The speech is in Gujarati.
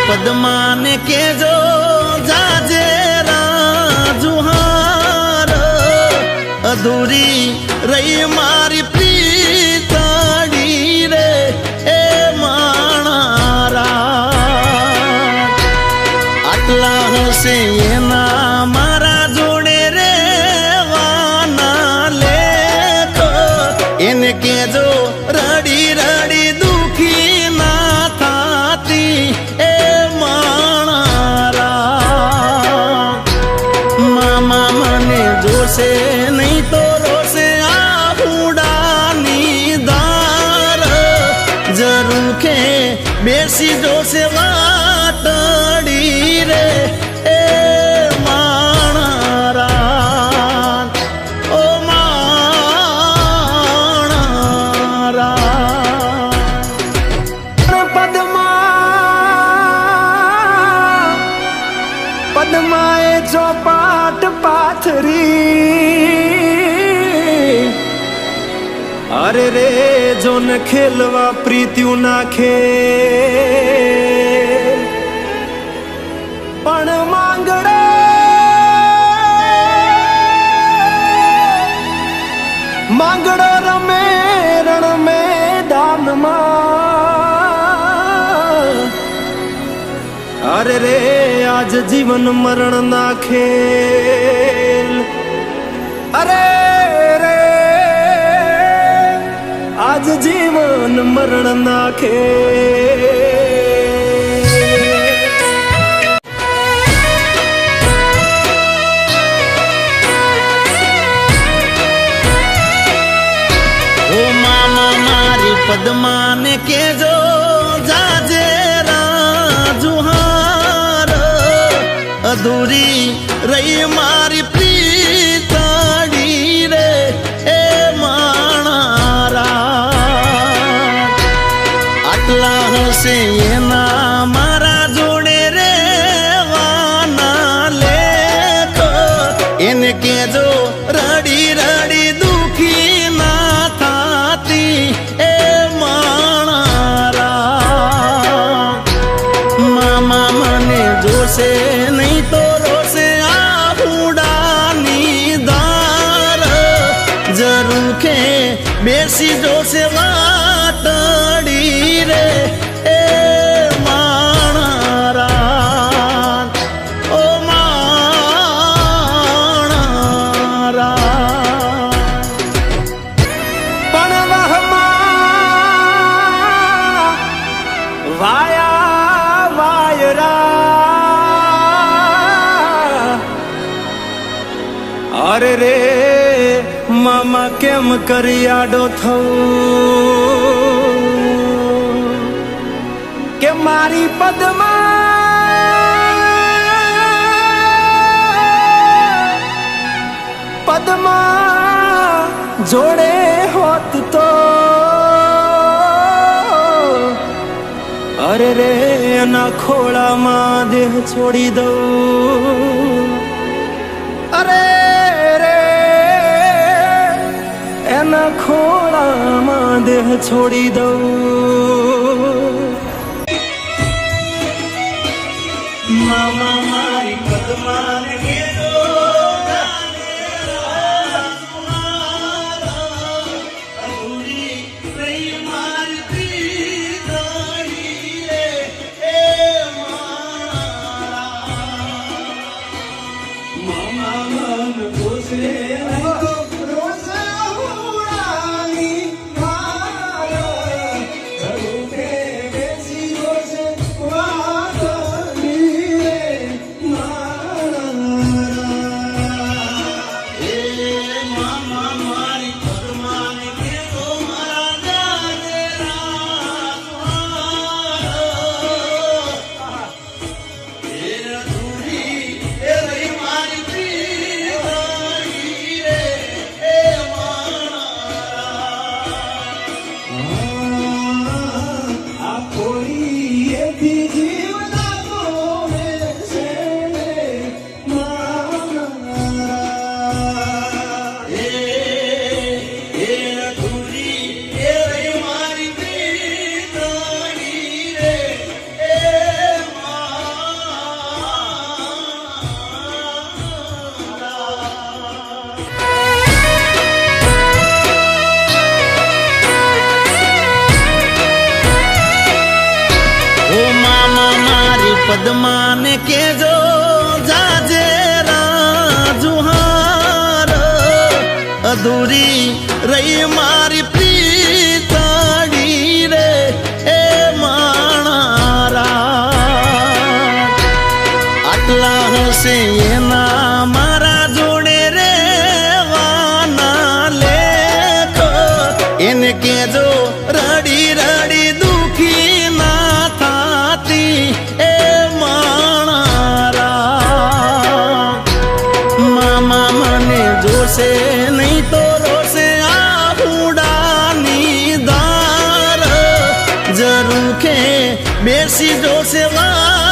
પદ્માને કેજો જાજે રાજુહાર અધૂરી રહી મારી પ્રીતડી રે એ માણારા આટલા હશે એના મારા જોડે રે વાના લેખ એને કેજો રડી રડી દુખી ના થાતી એ માણારા મામા મને જોશે નહીં તો રોશે આ હુડાની દાર જરૂર કે બેસી જોશે વાટડી રે એ માણારા ઓ માણારા પદ્માએ ચોપાટ પાથરી અરે રે જોન ખેલવા પ્રીત્યું નાખે પણ માંગડો રમે રણ મેદાનમાં અરે રે આજ જીવન મરણ ના ખેલ અરે રે આજ જીવન મરણ ના ખેલ ઓ મામા મારી પદ્માને કેજો જાજે રાજુહાર અધૂરી રહી મારી પ્રીતડી રે એ માણારા આટલા હશે એના મારા જોડે રે વાના લેખ એને કેજો રડી રડી દુખી ના થાતી એ માણારા મામા મને જોશે નહીં તો રોશે આ હુડાની દાર જરૂર કે બેસી જોશે વાટડી રે એ માણારા ઓ માણારા પણ વહમાં વાયા વાયરા અરે રે મામા કેમ કરી આડો થવું કે મારી પદ્મા જોડે હોત તો અરે રે એના ખોળામાં દેહ છોડી દઉં અરે રે એના ખોળામાં દેહ છોડી દઉં મામા મારી પદ્માને કેજો પદ્માને કેજો જાજે રાજુહાર અધૂરી રહી મારી પ્રીતડી રે એ માણારા આટલા હશે એના મારા જોડે રે વાના લેખ એને કેજો રડી રડી દુખી ના થાતી એ માણારા મામા મને જોશે નહીં તો રોશે આ હુડાની દાર જરૂર કે બેસી જોશે વા